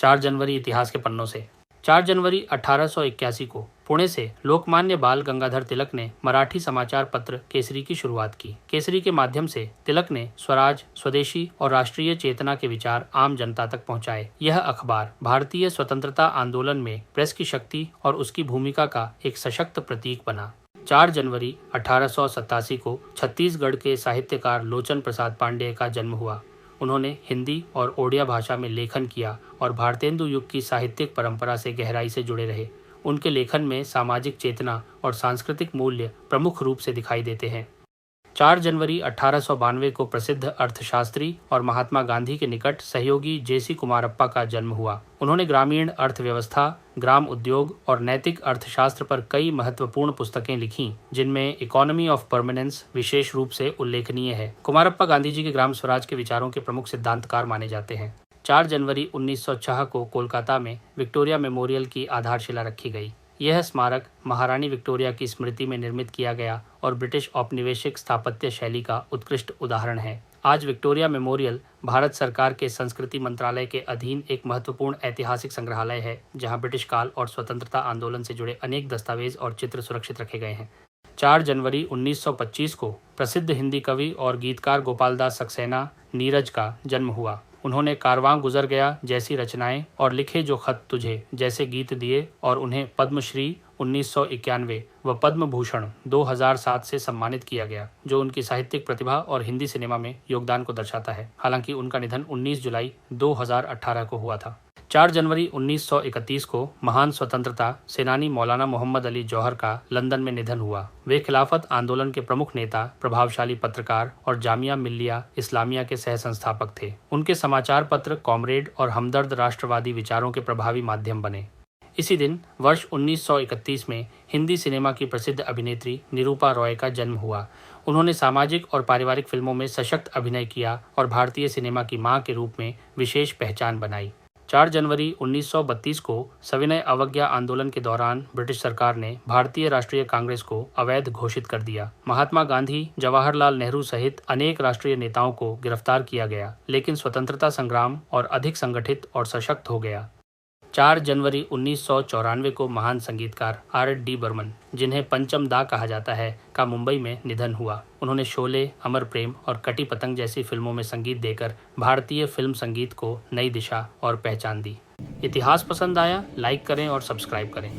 4 जनवरी इतिहास के पन्नों से। 4 जनवरी 1881 को पुणे से लोकमान्य बाल गंगाधर तिलक ने मराठी समाचार पत्र केसरी की शुरुआत की। केसरी के माध्यम से तिलक ने स्वराज, स्वदेशी और राष्ट्रीय चेतना के विचार आम जनता तक पहुंचाए। यह अखबार भारतीय स्वतंत्रता आंदोलन में प्रेस की शक्ति और उसकी भूमिका का एक सशक्त प्रतीक बना। 4 जनवरी 1887 को छत्तीसगढ़ के साहित्यकार लोचन प्रसाद पांडेय का जन्म हुआ। उन्होंने हिंदी और ओडिया भाषा में लेखन किया और भारतेंदु युग की साहित्यिक परंपरा से गहराई से जुड़े रहे। उनके लेखन में सामाजिक चेतना और सांस्कृतिक मूल्य प्रमुख रूप से दिखाई देते हैं। 4 जनवरी 1892 को प्रसिद्ध अर्थशास्त्री और महात्मा गांधी के निकट सहयोगी जे.सी. कुमारप्पा का जन्म हुआ। उन्होंने ग्रामीण अर्थव्यवस्था, ग्राम उद्योग और नैतिक अर्थशास्त्र पर कई महत्वपूर्ण पुस्तकें लिखीं, जिनमें इकोनॉमी ऑफ परमानेंस विशेष रूप से उल्लेखनीय है। कुमारप्पा गांधी जी के ग्राम स्वराज के विचारों के प्रमुख सिद्धांतकार माने जाते हैं। 4 जनवरी 1906 को कोलकाता में विक्टोरिया मेमोरियल की आधारशिला रखी गई। यह स्मारक महारानी विक्टोरिया की स्मृति में निर्मित किया गया और ब्रिटिश औपनिवेशिक स्थापत्य शैली का उत्कृष्ट उदाहरण है। आज विक्टोरिया मेमोरियल भारत सरकार के संस्कृति मंत्रालय के अधीन एक महत्वपूर्ण ऐतिहासिक संग्रहालय है, जहां ब्रिटिश काल और स्वतंत्रता आंदोलन से जुड़े अनेक दस्तावेज और चित्र सुरक्षित रखे गए हैं। 4 जनवरी 1925 को प्रसिद्ध हिंदी कवि और गीतकार गोपाल दास सक्सेना नीरज का जन्म हुआ। उन्होंने कारवां गुजर गया जैसी रचनाएं और लिखे जो खत तुझे जैसे गीत दिए और उन्हें पद्मश्री 1991 व पद्म भूषण 2007 से सम्मानित किया गया, जो उनकी साहित्यिक प्रतिभा और हिंदी सिनेमा में योगदान को दर्शाता है। हालांकि उनका निधन 19 जुलाई 2018 को हुआ था। 4 जनवरी 1931 को महान स्वतंत्रता सेनानी मौलाना मोहम्मद अली जौहर का लंदन में निधन हुआ। वे खिलाफत आंदोलन के प्रमुख नेता, प्रभावशाली पत्रकार और जामिया मिल्लिया इस्लामिया के सह संस्थापक थे। उनके समाचार पत्र कॉमरेड और हमदर्द राष्ट्रवादी विचारों के प्रभावी माध्यम बने। इसी दिन वर्ष 1931 में हिंदी सिनेमा की प्रसिद्ध अभिनेत्री निरूपा रॉय का जन्म हुआ। उन्होंने सामाजिक और पारिवारिक फिल्मों में सशक्त अभिनय किया और भारतीय सिनेमा की मां के रूप में विशेष पहचान बनाई। 4 जनवरी 1932 को सविनय अवज्ञा आंदोलन के दौरान ब्रिटिश सरकार ने भारतीय राष्ट्रीय कांग्रेस को अवैध घोषित कर दिया। महात्मा गांधी, जवाहरलाल नेहरू सहित अनेक राष्ट्रीय नेताओं को गिरफ्तार किया गया, लेकिन स्वतंत्रता संग्राम और अधिक संगठित और सशक्त हो गया। 4 जनवरी 1994 को महान संगीतकार R.D. बर्मन, जिन्हें पंचम दा कहा जाता है, का मुंबई में निधन हुआ। उन्होंने शोले, अमर प्रेम और कटी पतंग जैसी फिल्मों में संगीत देकर भारतीय फिल्म संगीत को नई दिशा और पहचान दी। इतिहास पसंद आया? लाइक करें और सब्सक्राइब करें।